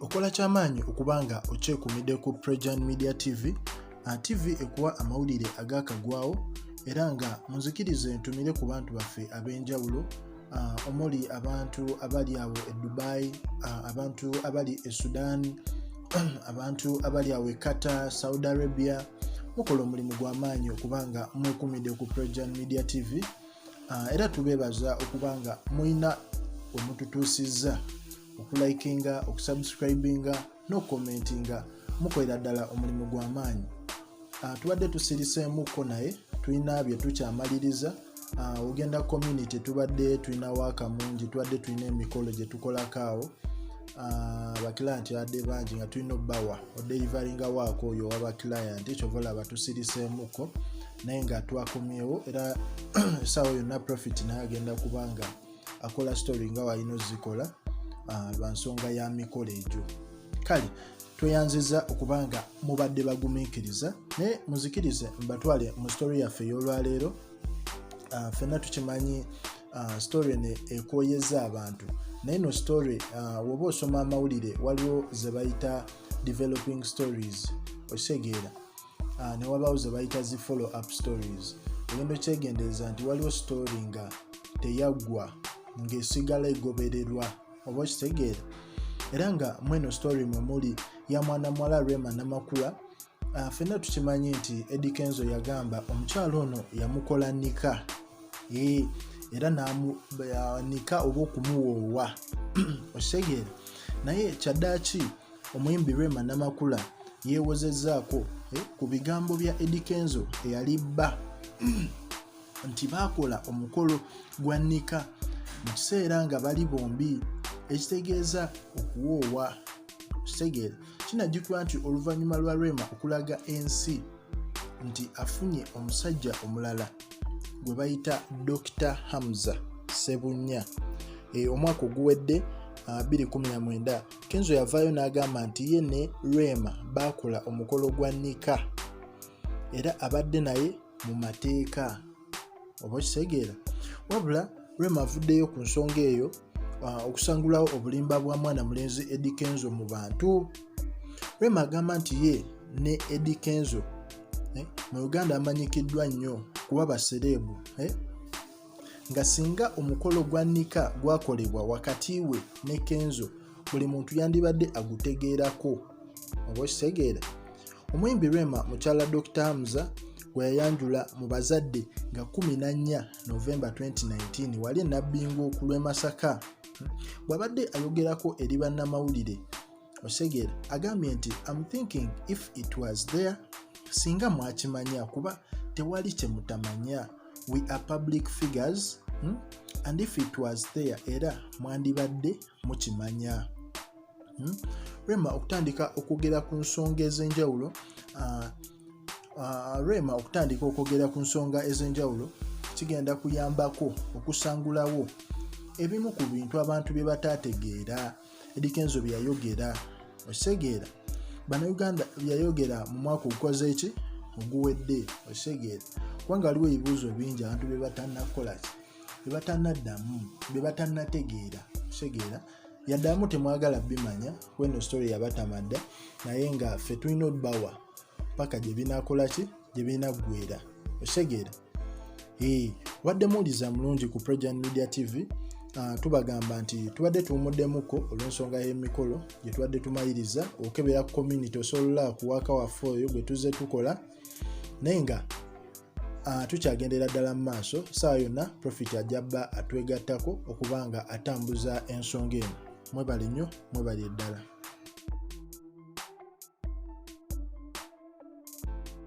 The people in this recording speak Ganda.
okola kyamaanyi okubanga okyekumidde ku projournmediatv. TV ekuwa amawulire agakagwawo era nga munzikirize ntumire ku bantu baffe ab'enjawulo, omuli abantu abali awo e Dubai, abantu abali e Sudan, abantu abali awo e Qatar, Saudi Arabia. Mukola omulimu gw'amaanyi okubanga mwekumidde ku projournmediatv, era tubeebaza okubanga muyina omututuusizza okulikinga, okusubscribinga n'okukomentinga. Mukolera ddala omulimu gw'amaanyi. Tubadde tusiriseemuko naye tulina bye tukyamaliriza. Ogenda community tubadde tulina waaka mungi, tubadde tulina emikolo gye tukolako awo. Abakilanti badde bangi nga tulina obbawa odelivaringa waako oyo w'abakilanti, kyova olaba tusiriseemuko naye nga twakomyewo. Era essaawa yonna Profit naye agenda kubanga akola story nga walina ozikola lwa nsonga ya mikolo egyo. Kale tweyanziza okubanga mubadde bagumiikiriza, naye muzikirize mbatwale mu story yaffe ey'olwaleero. Ffenna tukimanyi story eno ekooyeza abantu, naye no story woba osoma amawulire waliwo ze bayita developing stories, okitegeera, ne wabaawo ze bayita zi follow up stories. Ogenda okyegendereza nti waliwo story nga teyaggwa ng'esigala egobererwa, oba okitegeera. Era nga mweno story mwe muli ya mwana muwala Rema Namakula. Ffenna tukimanyi nti Kenzo yagamba omukyalo ono yamukola Nika, era Nika oba okumuwoowa, okitegeera. Naye Kyaddaki omuyimbi Rema Namakula yeewozezzaako ku bigambo bya Kenzo eyali bba nti baakola omukolo gwa Nika mu kiseera nga bali bombi, ekitegeeza okuwoowa, okitegeera. Kinajjukirwa nti oluvannyuma lwa Rema okulaga ensi nti afunye omusajja omulala gwe bayita Dr. Hamza Sebunya. Omwaka oguwedde 2019 Kenzo yavaayo n'agamba nti ye ne Rema baakola omukolo gwa Nika era abadde naye mu mateeka, oba okitegeera. Wabula Rema avuddeyo ku nsonga eyo okusangulawo obulimba bwa mwana mulenzi Kenzo mu bantu. Rema agamba nti ye ne Kenzo mu Uganda amanyikiddwa nnyo kuba basereebu, nga singa omukolo gwa Nika gwakolebwa wakati we ne Kenzo buli muntu yandibadde agutegeerako, oba okitegeera. Omuyimbi Rema mukyala Dr. Hamza gwe yayanjula mu bazadde nga 14 November 2019 wali Nabbingo ku lw'e Masaka, bw'abadde ayogerako eri bannamawulire, okitegeera, agambye nti I'm thinking if it was there, singa mwakimanya kuba tewali kye mutamanya, we are public figures, and if it was there era mwandibadde mukimanya. Rema okutandika okwogera ku nsonga ez'enjawulo, Rema okutandika okwogera ku nsonga ez'enjawulo kigenda kuyambako okusangulawo ebimu ku bintu abantu bye bataategeera Kenzo bye yayogera, okitegeera. Bannayuganda bye yayogera mu mwaka ogukoze eki oguwedde, okitegeera. Kubanga waliwo ebibuuzo bingi abantu bye batannakola ki, bye batannaddamu, bye batannategeera, okitegeera. Yaddamu temwagala bimanya, weno story yabatamadda, naye nga ffe tulina odbawa paka gye binaakola ki, gye binaggweera, okitegeera. Wadde muwuliza mulungi ku projournmediatv. Tubagamba nti tubadde tuwumuddemuko olw'ensonga y'emikolo gye tubadde tumaliriza okukebera ku community osobola kuwaaka waffe oyo gwe tuzze tukola, naye nga tukyagendera ddala mu maaso. Ssaawa yonna Profit ajjabba atwegattako okubanga atambuza ensonga eno. Mwebale nnyo, mwebale ddala.